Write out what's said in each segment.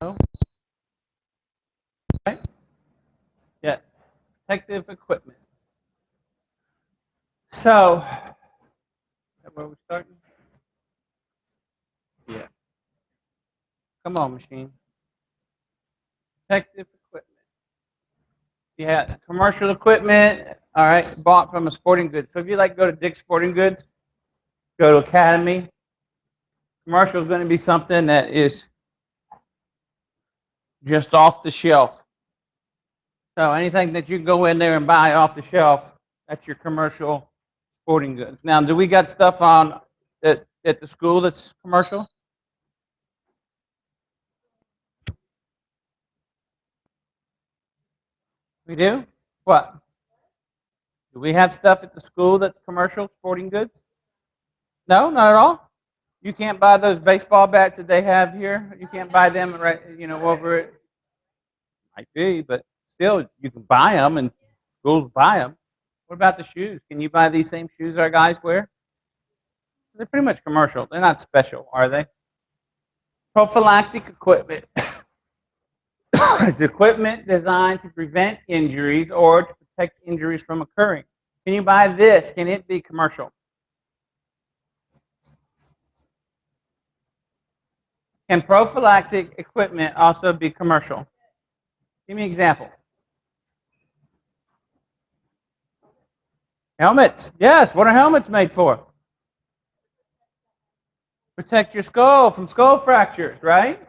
No? Right? Yes. Protective equipment. So, is that where we're starting? Yeah. Come on, machine. Protective equipment. Yeah, commercial equipment, all right, bought from a sporting goods. So if you like go to Dick's Sporting Goods, go to Academy, commercial is going to be something that is just off the shelf. So anything that you go in there and buy off the shelf, that's your commercial sporting goods. Now, do we got stuff on at the school that's commercial? We do? What? Do we have stuff at the school that's commercial sporting goods? No, not at all. You can't buy those baseball bats that they have here. You can't buy them right, over it. Might be, but still, you can buy them, and schools buy them. What about the shoes? Can you buy these same shoes our guys wear? They're pretty much commercial. They're not special, are they? Prophylactic equipment. It's equipment designed to prevent injuries or to protect injuries from occurring. Can you buy this? Can it be commercial? Can prophylactic equipment also be commercial? Give me an example. Helmets. Yes. What are helmets made for? Protect your skull from skull fractures, right?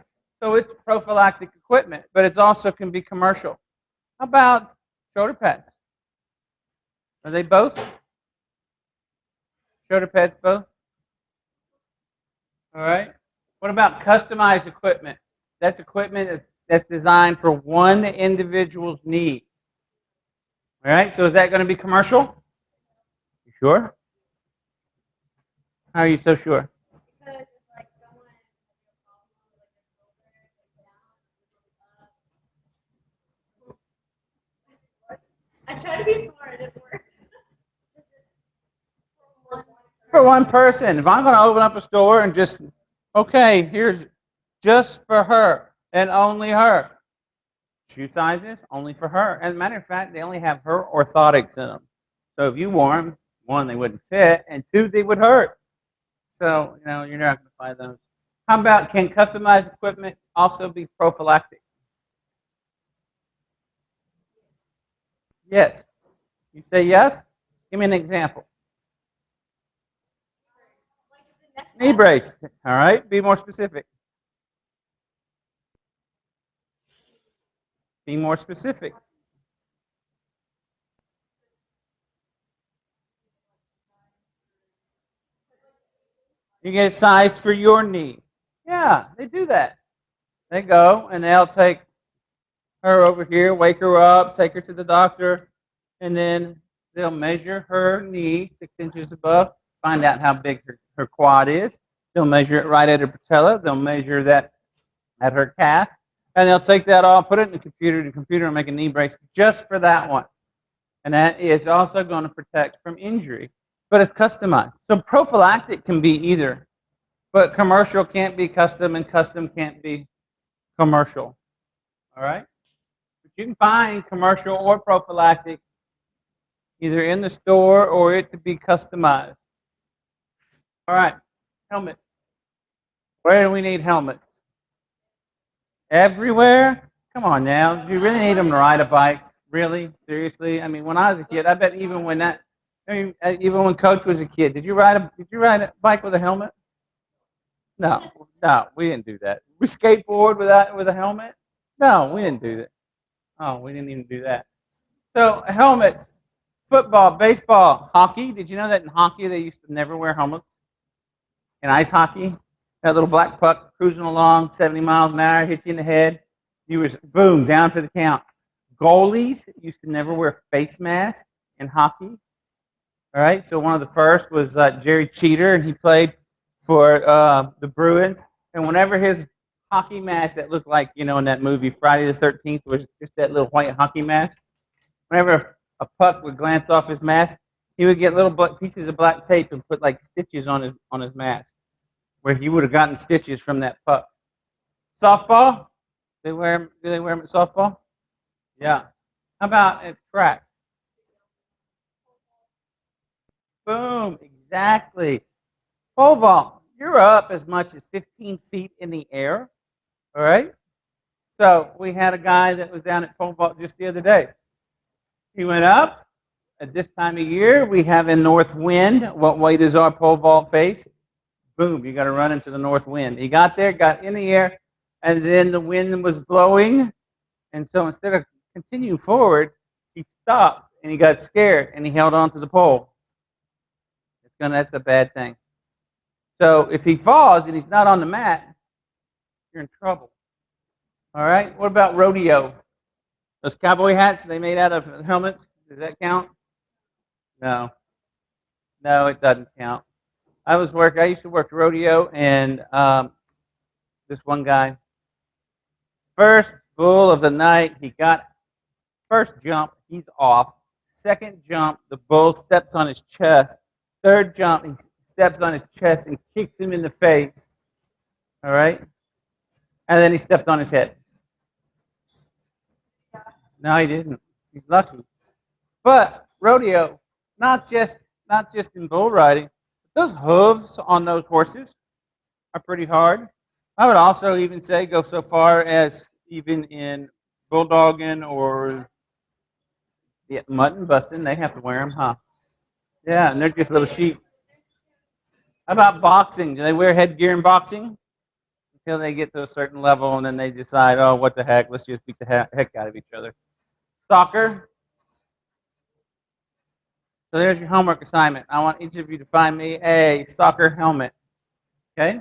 So it's prophylactic equipment, but it also can be commercial. How about shoulder pads? Are they both? Shoulder pads both? All right. What about customized equipment? That's equipment that's designed for one individual's need. All right. So is that going to be commercial? You sure? How are you so sure? I tried to be smart, it didn't work. For one person. If I'm going to open up a store and just, okay, here's just for her and only her. Shoe sizes, only for her. As a matter of fact, they only have her orthotics in them. So if you wore them, one, they wouldn't fit, and two, they would hurt. So, you're not going to buy those. How about, can customized equipment also be prophylactic? Yes. You say yes? Give me an example. Knee brace. All right. Be more specific. Be more specific. You get it sized for your knee. Yeah, they do that. They go and they'll take her over here, wake her up, take her to the doctor, and then they'll measure her knee 6 inches above, find out how big her quad is. They'll measure it right at her patella. They'll measure that at her calf, and they'll take that off, put it in the computer. The computer will make a knee brace just for that one. And that is also going to protect from injury, but it's customized. So prophylactic can be either, but commercial can't be custom, and custom can't be commercial. All right? But you can find commercial or prophylactic either in the store or it to be customized. All right, helmets. Where do we need helmets? Everywhere? Come on now. Do you really need them to ride a bike? Really? Seriously? I mean, when I was a kid, I bet even when even when Coach was a kid, did you ride a bike with a helmet? No, no, we didn't do that. We skateboard with a helmet? No, we didn't do that. Oh, we didn't even do that. So helmets, football, baseball, hockey. Did you know that in hockey they used to never wear helmets? In ice hockey, that little black puck cruising along 70 miles an hour, hit you in the head. You was boom down for the count. Goalies used to never wear face masks in hockey. All right, so one of the first was Jerry Cheater, and he played for the Bruins. And whenever his hockey mask that looked like, in that movie Friday the 13th was just that little white hockey mask, whenever a puck would glance off his mask, he would get little pieces of black tape and put like stitches on his mask, where he would have gotten stitches from that puck. Softball, They wear 'em- Do they wear them at softball? Yeah. How about at track? Boom. Exactly. Pole vault. You're up as much as 15 feet in the air. All right. So we had a guy that was down at pole vault just the other day. He went up. At this time of year, we have a north wind. What way does our pole vault face? Boom, you got to run into the north wind. He got there, got in the air, and then the wind was blowing. And so instead of continuing forward, he stopped and he got scared and he held on to the pole. That's a bad thing. So if he falls and he's not on the mat, you're in trouble. All right. What about rodeo? Those cowboy hats they made out of helmets. Does that count? No. No, it doesn't count. I used to work rodeo, and this one guy, first bull of the night, he got first jump, he's off. Second jump, the bull steps on his chest. Third jump, he steps on his chest and kicks him in the face. All right, and then he stepped on his head. No, he didn't. He's lucky. But rodeo, not just not just in bull riding, those hooves on those horses are pretty hard. I would also even say go so far as even in bulldogging or mutton busting, they have to wear them, huh? Yeah, and they're just little sheep. How about boxing? Do they wear headgear in boxing? Until they get to a certain level, and then they decide, oh, what the heck, let's just beat the heck out of each other. Soccer. So there's your homework assignment. I want each of you to find me a soccer helmet. Okay?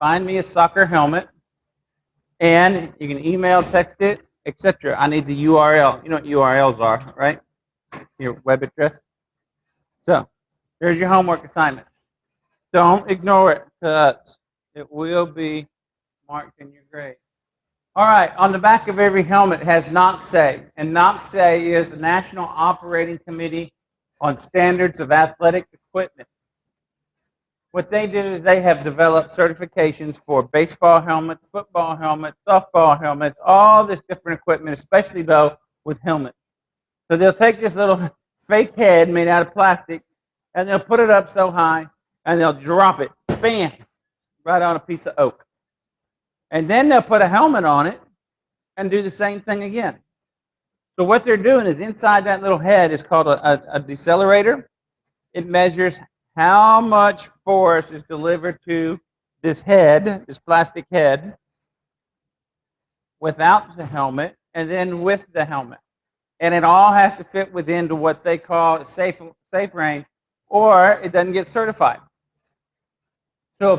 Find me a soccer helmet. And you can email, text it, etc. I need the URL. You know what URLs are, right? Your web address. So there's your homework assignment. Don't ignore it, because it will be marked in your grade. All right, on the back of every helmet has NOCSA, and NOCSA is the National Operating Committee on Standards of Athletic Equipment. What they do is they have developed certifications for baseball helmets, football helmets, softball helmets, all this different equipment, especially though with helmets. So they'll take this little fake head made out of plastic, and they'll put it up so high, and they'll drop it, bam, right on a piece of oak. And then they'll put a helmet on it and do the same thing again. So what they're doing is inside that little head is called a decelerator. It measures how much force is delivered to this head, this plastic head, without the helmet, and then with the helmet. And it all has to fit within to what they call safe range, or it doesn't get certified. So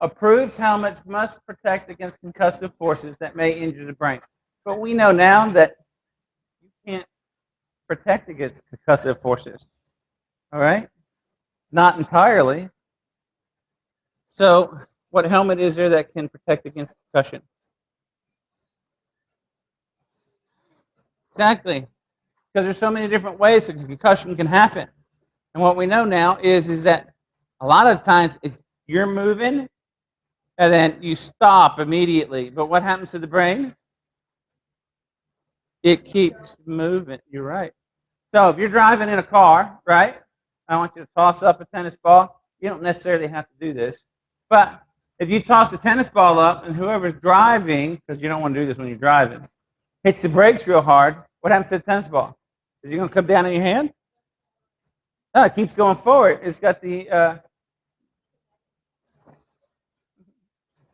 approved helmets must protect against concussive forces that may injure the brain. But we know now that you can't protect against concussive forces. All right? Not entirely. So what helmet is there that can protect against concussion? Exactly. Because there's so many different ways that concussion can happen. And what we know now is that a lot of times if you're moving and then you stop immediately. But what happens to the brain? It keeps moving. You're right. So if you're driving in a car, right? I want you to toss up a tennis ball. You don't necessarily have to do this. But if you toss the tennis ball up and whoever's driving, because you don't want to do this when you're driving, hits the brakes real hard, what happens to the tennis ball? Is it going to come down in your hand? No, it keeps going forward. It's got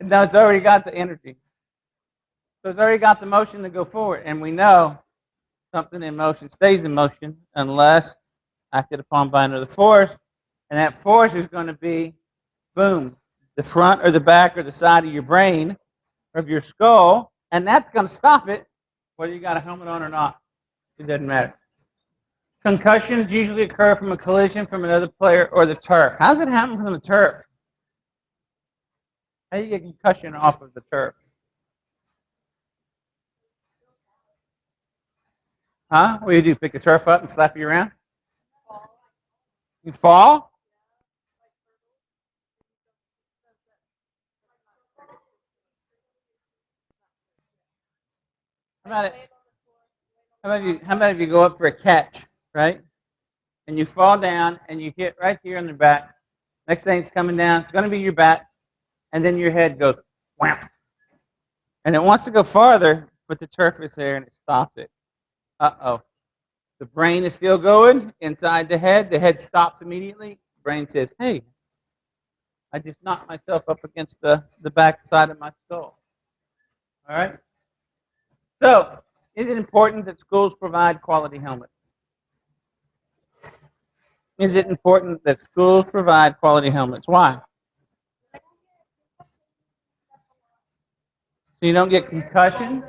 no, it's already got the energy. So it's already got the motion to go forward. And we know something in motion stays in motion unless acted upon by another force. And that force is going to be, boom, the front or the back or the side of your brain or of your skull. And that's going to stop it whether you got a helmet on or not. It doesn't matter. Concussions usually occur from a collision from another player or the turf. How does it happen from the turf? How do you get concussion off of the turf? Huh? What do you do? Pick the turf up and slap you around? You fall? about it? How about if you go up for a catch, right? And you fall down and you hit right here on the back. Next thing it's coming down, it's going to be your back, and then your head goes wham. And it wants to go farther, but the turf is there and it stops it. Uh-oh. The brain is still going inside the head. The head stops immediately. The brain says, hey, I just knocked myself up against the back side of my skull. All right? So, is it important that schools provide quality helmets? Is it important that schools provide quality helmets? Why? So you don't get concussions?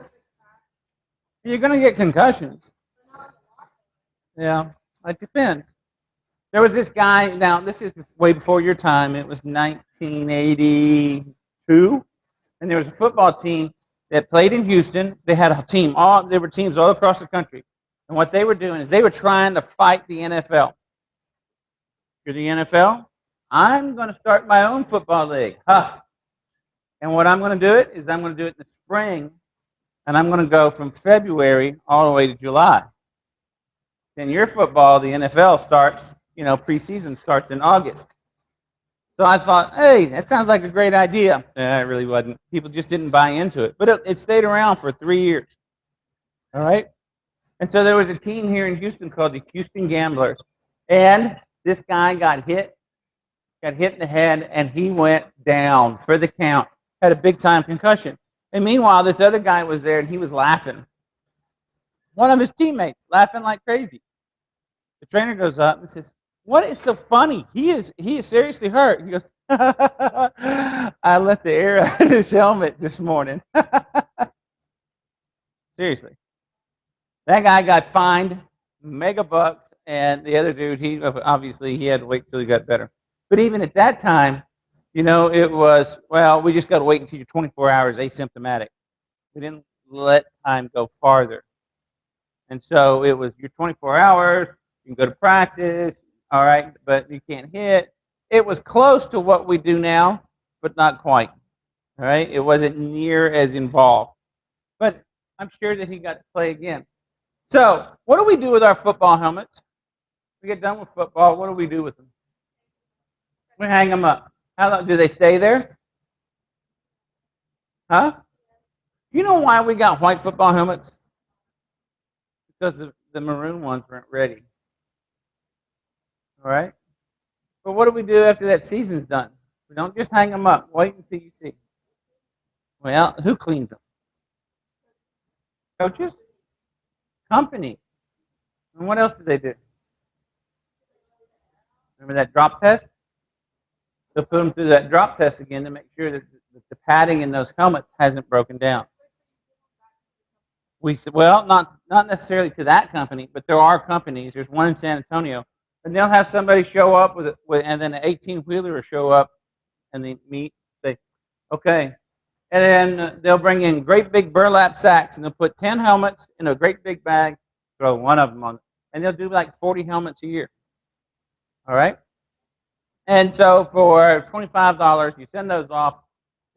You're going to get concussions. Yeah, it depends. There was this guy, now this is way before your time, it was 1982, and there was a football team that played in Houston. They had a team, there were teams all across the country. And what they were doing is they were trying to fight the NFL. You're the NFL? I'm going to start my own football league. Huh. And what I'm going to do it is I'm going to do it in the spring, and I'm going to go from February all the way to July. Then your football, the NFL starts, preseason starts in August. So I thought, hey, that sounds like a great idea. It really wasn't. People just didn't buy into it. But it stayed around for 3 years. All right? And so there was a team here in Houston called the Houston Gamblers. And this guy got hit in the head, and he went down for the count. Had a big-time concussion. And meanwhile, this other guy was there, and he was laughing. One of his teammates, laughing like crazy. The trainer goes up and says, what is so funny? He is seriously hurt. He goes, I let the air out of his helmet this morning. Seriously. That guy got fined mega bucks, and the other dude, he had to wait till he got better. But even at that time, it was, well, we just got to wait until you're 24 hours asymptomatic. We didn't let time go farther. And so it was, you're 24 hours, you can go to practice, all right, but you can't hit. It was close to what we do now, but not quite, all right? It wasn't near as involved. But I'm sure that he got to play again. So what do we do with our football helmets? We get done with football, what do we do with them? We hang them up. How long do they stay there? Huh? You know why we got white football helmets? Because the maroon ones weren't ready. All right? But what do we do after that season's done? We don't just hang them up. Wait until you see. Well, who cleans them? Coaches? Company. And what else do they do? Remember that drop test? They'll put them through that drop test again to make sure that the padding in those helmets hasn't broken down. Well, not necessarily to that company, but there are companies. There's one in San Antonio, and they'll have somebody show up and then an 18-wheeler will show up, and they meet. Say, okay, and then they'll bring in great big burlap sacks, and they'll put 10 helmets in a great big bag, throw one of them on it, and they'll do like 40 helmets a year. All right, and so for $25, you send those off,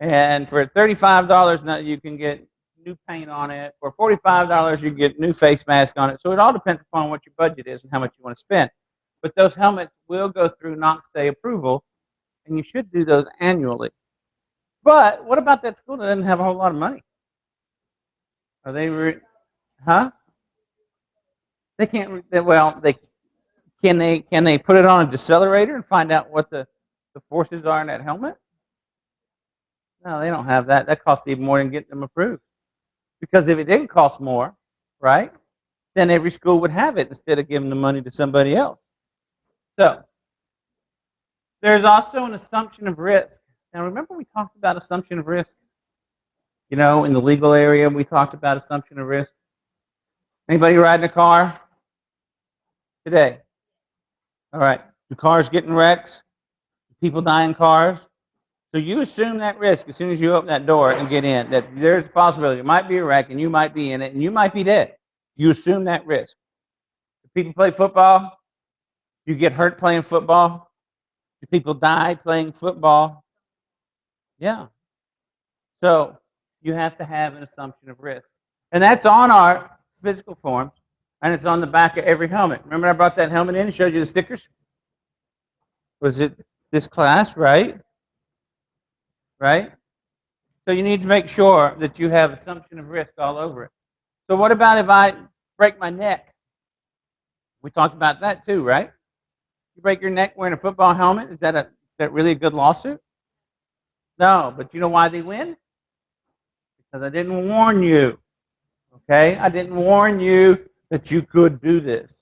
and for $35, now you can get new paint on it. For $45, you get new face mask on it. So it all depends upon what your budget is and how much you want to spend. But those helmets will go through NOC approval, and you should do those annually. But what about that school that doesn't have a whole lot of money? Are they, huh? They can't, well, can they put it on a decelerator and find out what the forces are in that helmet? No, they don't have that. That costs even more than getting them approved. Because if it didn't cost more, right, then every school would have it instead of giving the money to somebody else. So there's also an assumption of risk. Now remember we talked about assumption of risk? In the legal area we talked about assumption of risk. Anybody riding a car today? All right. Do cars getting wrecked? People die in cars? So you assume that risk as soon as you open that door and get in, that there's a possibility it might be a wreck and you might be in it and you might be dead. You assume that risk. If people play football, you get hurt playing football. Do people die playing football? Yeah. So you have to have an assumption of risk. And that's on our physical forms, and it's on the back of every helmet. Remember I brought that helmet in and showed you the stickers? Was it this class, right? Right? So you need to make sure that you have assumption of risk all over it. So what about if I break my neck? We talked about that too, right? You break your neck wearing a football helmet, is that really a good lawsuit? No, but you know why they win? Because I didn't warn you. Okay? I didn't warn you that you could do this.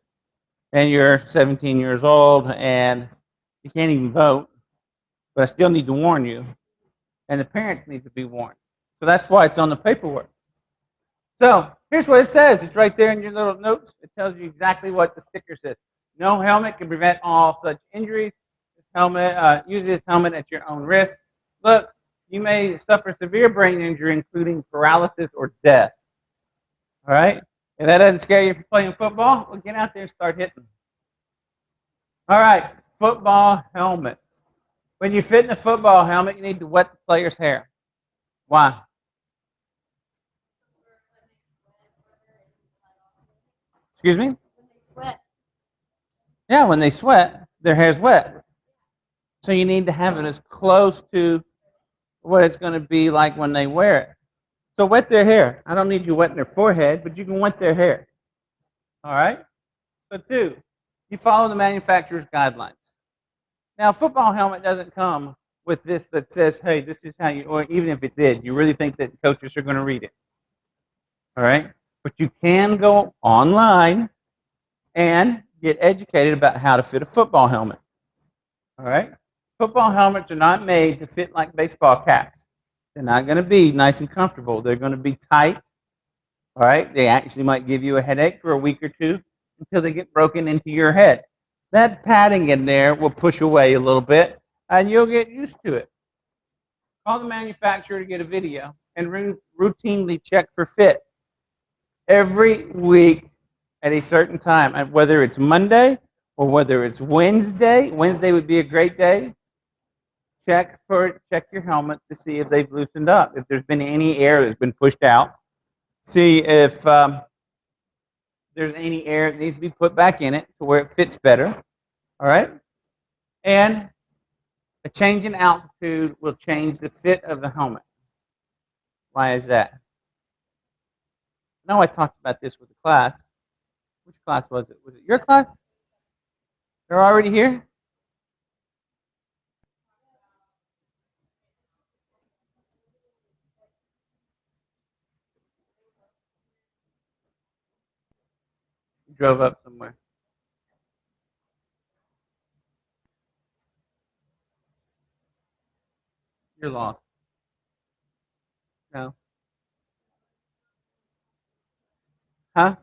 And you're 17 years old and you can't even vote, but I still need to warn you. And the parents need to be warned. So that's why it's on the paperwork. So here's what it says. It's right there in your little notes. It tells you exactly what the sticker says. No helmet can prevent all such injuries. Use this helmet at your own risk. Look, you may suffer severe brain injury, including paralysis or death. All right? If that doesn't scare you if you're playing football, well, get out there and start hitting. All right, football helmet. When you fit in a football helmet, you need to wet the player's hair. Why? Excuse me? Wet. Yeah, when they sweat, their hair's wet. So you need to have it as close to what it's going to be like when they wear it. So wet their hair. I don't need you wetting their forehead, but you can wet their hair. All right? So two, you follow the manufacturer's guidelines. Now, a football helmet doesn't come with this that says, hey, this is how you, or even if it did, you really think that coaches are going to read it. All right? But you can go online and get educated about how to fit a football helmet. All right? Football helmets are not made to fit like baseball caps. They're not going to be nice and comfortable. They're going to be tight. All right? They actually might give you a headache for a week or two until they get broken into your head. That padding in there will push away a little bit, and you'll get used to it. Call the manufacturer to get a video and routinely check for fit every week at a certain time, whether it's Monday or whether it's Wednesday. Wednesday would be a great day. Check your helmet to see if they've loosened up, if there's been any air that's been pushed out. See if there's any air that needs to be put back in it to where it fits better. All right? And a change in altitude will change the fit of the helmet. Why is that? I know I talked about this with the class. Which class was it? Was it your class? They're already here? You drove up somewhere. You're lost. No. Huh?